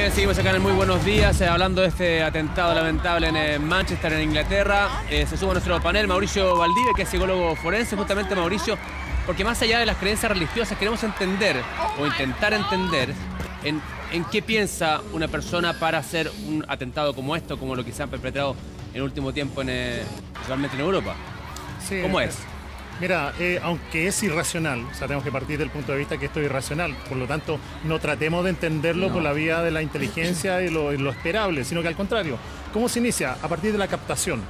Bien, seguimos acá en el Muy Buenos Días, hablando de este atentado lamentable en Manchester, en Inglaterra. Se suma a nuestro panel Mauricio Valdivia, que es psicólogo forense. Justamente, Mauricio, porque más allá de las creencias religiosas, queremos entender, o intentar entender, en qué piensa una persona para hacer un atentado como esto, como lo que se han perpetrado en el último tiempo, principalmente en Europa. Sí, ¿Cómo es? Mira, aunque es irracional, o sea, tenemos que partir del punto de vista que esto es irracional, por lo tanto, no tratemos de entenderlo por la vía de la inteligencia y lo esperable, sino que al contrario. ¿Cómo se inicia? A partir de la captación.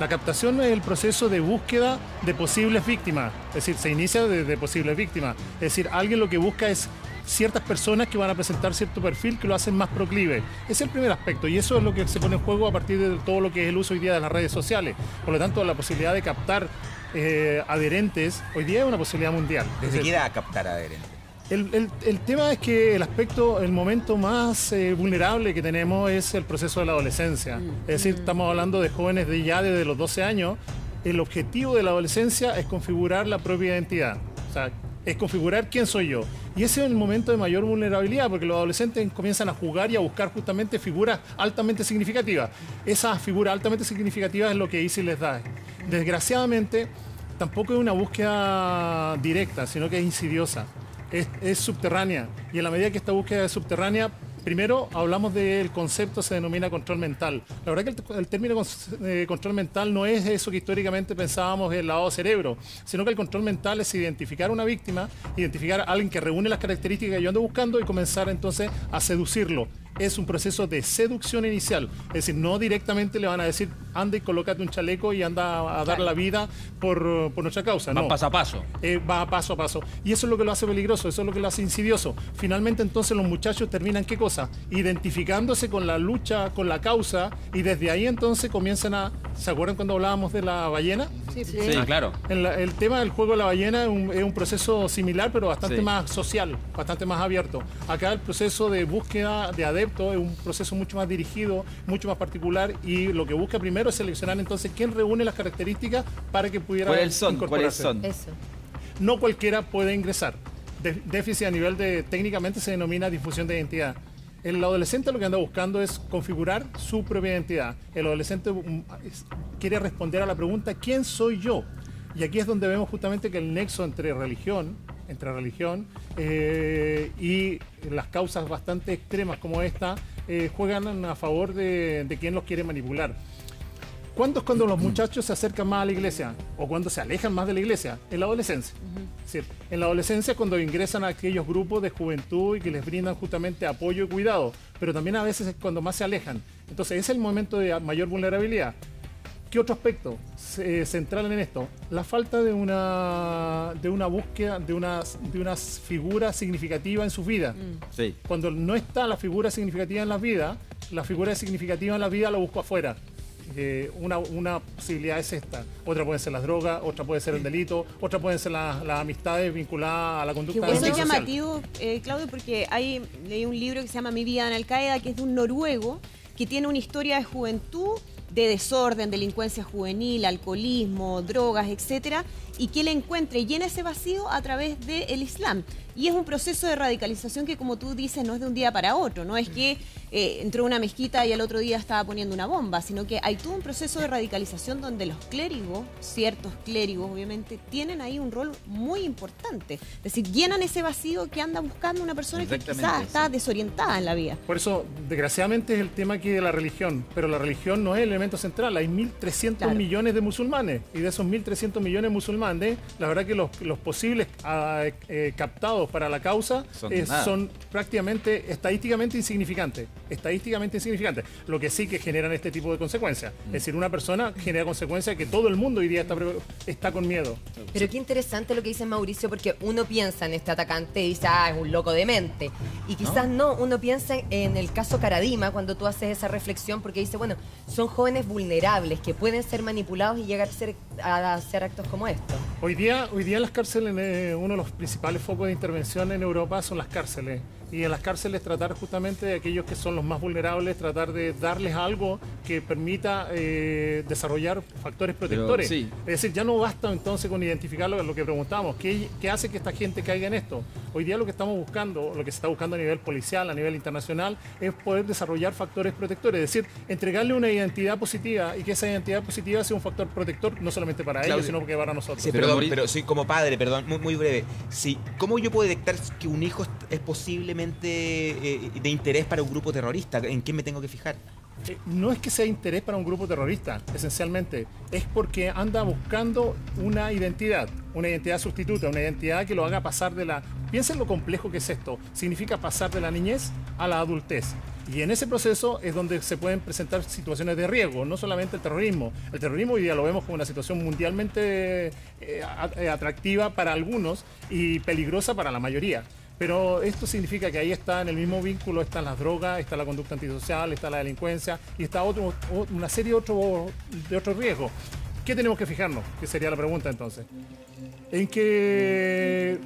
La captación es el proceso de búsqueda de posibles víctimas, es decir, se inicia de posibles víctimas, es decir, alguien lo que busca es ciertas personas que van a presentar cierto perfil que lo hacen más proclive. Ese es el primer aspecto y eso es lo que se pone en juego a partir de todo lo que es el uso hoy día de las redes sociales. Por lo tanto, la posibilidad de captar adherentes hoy día es una posibilidad mundial. ¿Desde qué edad captar adherentes? El tema es que el momento más vulnerable que tenemos es el proceso de la adolescencia. Es decir, estamos hablando de jóvenes ya desde los 12 años. El objetivo de la adolescencia es configurar la propia identidad. O sea, es configurar quién soy yo. Y ese es el momento de mayor vulnerabilidad, porque los adolescentes comienzan a jugar y a buscar justamente figuras altamente significativas. Esa figura altamente significativa es lo que ISIS les da. Desgraciadamente, tampoco es una búsqueda directa, sino que es insidiosa. Es subterránea. Y en la medida que esta búsqueda es subterránea, primero hablamos del concepto, se denomina control mental. La verdad que el término control mental no es eso que históricamente pensábamos el lavado de cerebro, sino que el control mental es identificar a una víctima, identificar a alguien que reúne las características que yo ando buscando y comenzar entonces a seducirlo. Es un proceso de seducción inicial, es decir, no directamente le van a decir anda y colócate un chaleco y anda a dar la vida por nuestra causa. Va paso a paso. Va paso a paso. Y eso es lo que lo hace peligroso, eso es lo que lo hace insidioso. Finalmente entonces los muchachos terminan ¿qué cosa? Identificándose con la lucha, con la causa, y desde ahí entonces comienzan a... ¿Se acuerdan cuando hablábamos de la ballena? Sí. Ah, claro. El tema del juego de la ballena es un proceso similar, pero bastante más social, bastante más abierto. Acá el proceso de búsqueda de adeptos es un proceso mucho más dirigido, mucho más particular, y lo que busca primero es seleccionar entonces quién reúne las características para que pudiera incorporarse. ¿Cuáles son? Eso. No cualquiera puede ingresar. Déficit a nivel de, técnicamente se denomina difusión de identidad. El adolescente lo que anda buscando es configurar su propia identidad. El adolescente quiere responder a la pregunta ¿quién soy yo? Y aquí es donde vemos justamente que el nexo entre religión y las causas bastante extremas como esta juegan a favor de quien los quiere manipular. ¿Cuándo es cuando los muchachos se acercan más a la iglesia? ¿O cuando se alejan más de la iglesia? En la adolescencia. Es decir, en la adolescencia cuando ingresan a aquellos grupos de juventud y que les brindan justamente apoyo y cuidado, pero también a veces es cuando más se alejan. Entonces ese es el momento de mayor vulnerabilidad. ¿Qué otro aspecto central en esto? La falta de una búsqueda de una figura significativa en su vida. Sí. Cuando no está la figura significativa en la vida la busco afuera. Una posibilidad es esta. Otra puede ser las drogas, otra puede ser el delito, otra pueden ser las amistades vinculadas a la conducta Eso es antisocial. llamativo, Claudio, porque leí un libro que se llama Mi vida en Al-Qaeda, que es de un noruego que tiene una historia de juventud, de desorden, delincuencia juvenil, alcoholismo, drogas, etcétera, y que él encuentra y llena ese vacío a través del Islam. Y es un proceso de radicalización que, como tú dices, no es de un día para otro, no es que entró a una mezquita y al otro día estaba poniendo una bomba, sino que hay todo un proceso de radicalización donde los clérigos, ciertos clérigos obviamente, tienen ahí un rol muy importante. Es decir, llenan ese vacío que anda buscando una persona que quizás está desorientada en la vida. Por eso, desgraciadamente, es el tema aquí de la religión, pero la religión no es el elemento central. Hay 1.300 millones de musulmanes, y de esos 1.300 millones de musulmanes, la verdad que los posibles captados para la causa son prácticamente estadísticamente insignificantes. Lo que sí que generan este tipo de consecuencias. Es decir, una persona genera consecuencias que todo el mundo hoy día está con miedo. Pero qué interesante lo que dice Mauricio, porque uno piensa en este atacante y dice, es un loco demente. Y quizás no, uno piensa en el caso Caradima, cuando tú haces esa reflexión, porque dice, bueno, son jóvenes vulnerables que pueden ser manipulados y llegar a hacer actos como estos. Hoy día las cárceles, uno de los principales focos de intervención en Europa son las cárceles. y en las cárceles tratar justamente de aquellos que son los más vulnerables, tratar de darles algo que permita desarrollar factores protectores. Sí. Es decir, ya no basta entonces con identificar lo que preguntamos, ¿qué hace que esta gente caiga en esto? Hoy día lo que estamos buscando, lo que se está buscando a nivel policial, a nivel internacional, es poder desarrollar factores protectores, es decir, entregarle una identidad positiva y que esa identidad positiva sea un factor protector no solamente para ellos, sino que para nosotros. Sí, pero sí, como padre, perdón, muy breve. Sí, ¿cómo yo puedo detectar que un hijo es posiblemente de interés para un grupo terrorista? ¿En qué me tengo que fijar? No es que sea interés para un grupo terrorista, esencialmente. Es porque anda buscando una identidad sustituta, una identidad que lo haga pasar de la... Piensen lo complejo que es esto. Significa pasar de la niñez a la adultez. Y en ese proceso es donde se pueden presentar situaciones de riesgo, no solamente el terrorismo. El terrorismo hoy día lo vemos como una situación mundialmente atractiva para algunos y peligrosa para la mayoría. Pero esto significa que ahí está en el mismo vínculo, están las drogas, está la conducta antisocial, está la delincuencia y está una serie de otros riesgos. ¿Qué tenemos que fijarnos? Que sería la pregunta entonces. En que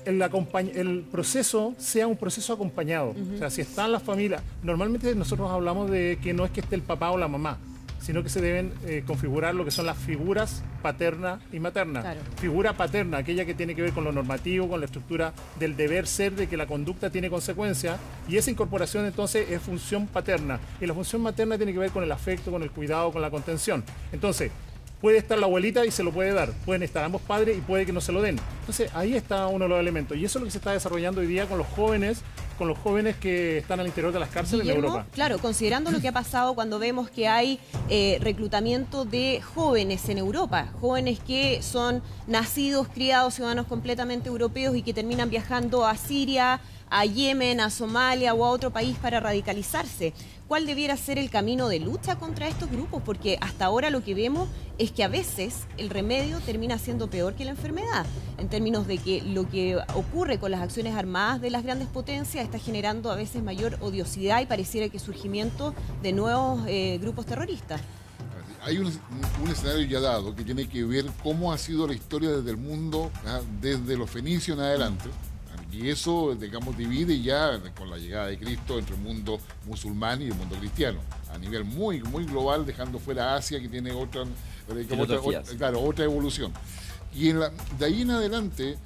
el proceso sea un proceso acompañado. O sea, si están las familias, normalmente nosotros hablamos de que no es que esté el papá o la mamá, sino que se deben configurar lo que son las figuras paterna y materna. Claro. Figura paterna, aquella que tiene que ver con lo normativo, con la estructura del deber ser, de que la conducta tiene consecuencias, y esa incorporación entonces es función paterna. Y la función materna tiene que ver con el afecto, con el cuidado, con la contención. Entonces, puede estar la abuelita y se lo puede dar, pueden estar ambos padres y puede que no se lo den. Entonces, ahí está uno de los elementos. Y eso es lo que se está desarrollando hoy día con los jóvenes que están al interior de las cárceles Guillermo, en Europa. Claro, considerando lo que ha pasado cuando vemos que hay reclutamiento de jóvenes en Europa, jóvenes que son nacidos, criados, ciudadanos completamente europeos y que terminan viajando a Siria, a Yemen, a Somalia o a otro país para radicalizarse. ¿Cuál debiera ser el camino de lucha contra estos grupos? Porque hasta ahora lo que vemos es que a veces el remedio termina siendo peor que la enfermedad, en términos de que lo que ocurre con las acciones armadas de las grandes potencias está generando a veces mayor odiosidad y pareciera que surgimiento de nuevos grupos terroristas. Hay un escenario ya dado que tiene que ver cómo ha sido la historia desde el mundo, desde los fenicios en adelante. Y eso, digamos, divide ya con la llegada de Cristo entre el mundo musulmán y el mundo cristiano, a nivel muy global, dejando fuera Asia, que tiene otra evolución. Y de ahí en adelante,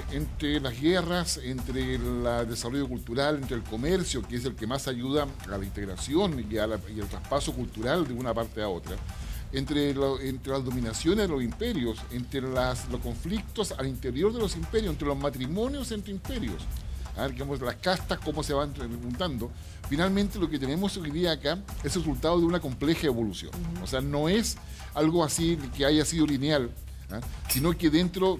entre las guerras, entre el desarrollo cultural, entre el comercio, que es el que más ayuda a la integración y el traspaso cultural de una parte a otra, entre las dominaciones de los imperios, entre los conflictos al interior de los imperios, entre los matrimonios entre imperios, digamos, las castas, cómo se van juntando. Finalmente lo que tenemos hoy día acá es el resultado de una compleja evolución. O sea, no es algo así que haya sido lineal, sino que dentro,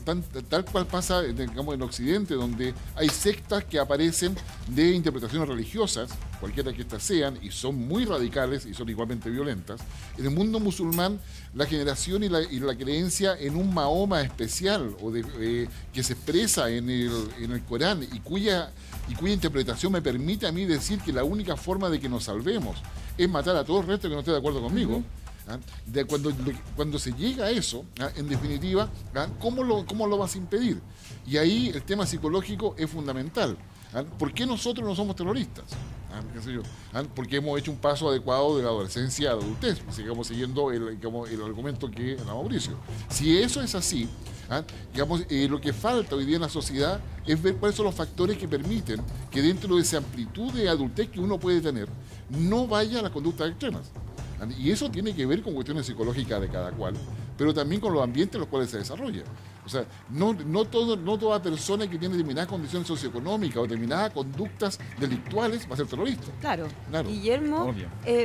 tal cual pasa, digamos, en Occidente, donde hay sectas que aparecen de interpretaciones religiosas, cualquiera que éstas sean, y son muy radicales y son igualmente violentas. En el mundo musulmán, la generación y la creencia en un Mahoma especial, o que se expresa en el Corán y cuya interpretación me permite a mí decir que la única forma de que nos salvemos es matar a todo el resto que no esté de acuerdo conmigo. Cuando se llega a eso, en definitiva, ¿cómo lo vas a impedir? Y ahí el tema psicológico es fundamental. ¿Por qué nosotros no somos terroristas? Porque hemos hecho un paso adecuado de la adolescencia a la adultez. Sigamos siguiendo el argumento que da Mauricio. Si eso es así, lo que falta hoy día en la sociedad es ver cuáles son los factores que permiten que dentro de esa amplitud de adultez que uno puede tener, no vaya a las conductas extremas. Y eso tiene que ver con cuestiones psicológicas de cada cual, pero también con los ambientes en los cuales se desarrolla. O sea, no toda persona que tiene determinadas condiciones socioeconómicas o determinadas conductas delictuales va a ser terrorista. Claro. Guillermo,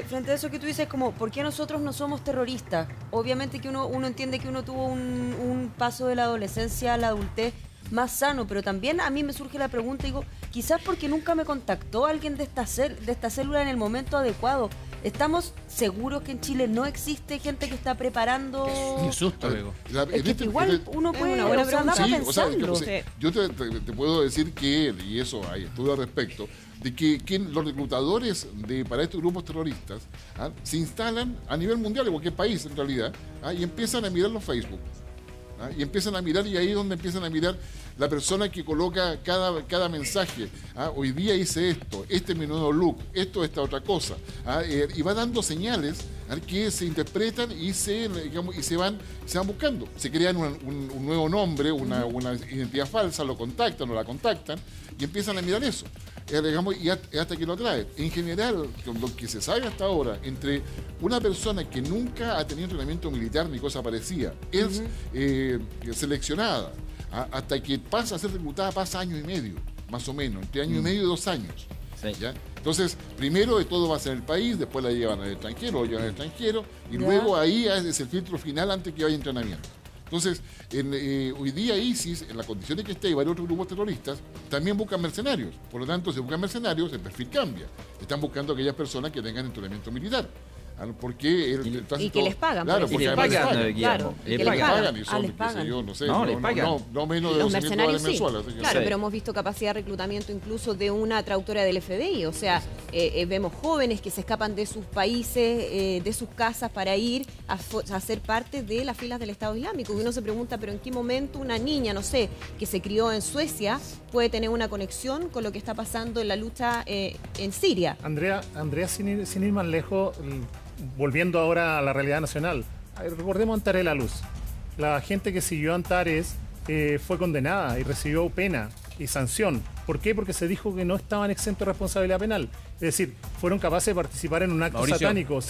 frente a eso que tú dices, como, ¿por qué nosotros no somos terroristas? Obviamente que uno entiende que uno tuvo un paso de la adolescencia a la adultez más sano, pero también a mí me surge la pregunta, digo, quizás porque nunca me contactó alguien de esta célula en el momento adecuado. ¿Estamos seguros que en Chile no existe gente que está preparando? Qué susto, amigo. Igual uno puede pensarlo. Yo te puedo decir que, y eso hay estudios al respecto, de que los reclutadores para estos grupos terroristas se instalan a nivel mundial, en cualquier país en realidad, y empiezan a mirar los Facebook. Y empiezan a mirar, y ahí es donde empiezan a mirar la persona que coloca cada mensaje. Hoy día hice esto, este es mi nuevo look, esto, esta otra cosa. Y va dando señales que se interpretan y se van buscando. Se crean un nuevo nombre, una identidad falsa, lo contactan o la contactan y empiezan a mirar eso. Y hasta que lo atrae. En general, con lo que se sabe hasta ahora, entre una persona que nunca ha tenido entrenamiento militar ni cosa parecida, es seleccionada, hasta que pasa a ser reclutada, pasa año y medio, más o menos, entre año y medio y 2 años. Sí. ¿Ya? Entonces, primero de todo va a ser el país, después la llevan al extranjero, lo llevan al extranjero, y luego ahí es el filtro final antes que vaya entrenamiento. Entonces, hoy día ISIS, en las condiciones que está y varios otros grupos terroristas, también buscan mercenarios. Por lo tanto, si buscan mercenarios, el perfil cambia. Están buscando aquellas personas que tengan entrenamiento militar. Porque y que les pagan. Claro, porque porque les pagan. Claro, les que les pagan. Y son, les pagan. qué sé yo, no sé, No, les pagan. no menos de Los $200 mercenarios sí. mensuales. Así que- Claro, Sí. pero hemos visto capacidad de reclutamiento incluso de una traductora del FBI. O sea, vemos jóvenes que se escapan de sus países, de sus casas para ir a ser parte de las filas del Estado Islámico. Y uno se pregunta, pero ¿en qué momento una niña, no sé, que se crió en Suecia puede tener una conexión con lo que está pasando en la lucha en Siria? Andrea, sin ir más lejos, volviendo ahora a la realidad nacional, recordemos Antares La Luz. La gente que siguió a Antares fue condenada y recibió pena y sanción. ¿Por qué? Porque se dijo que no estaban exentos de responsabilidad penal. Es decir, fueron capaces de participar en un acto Mauricio. satánico.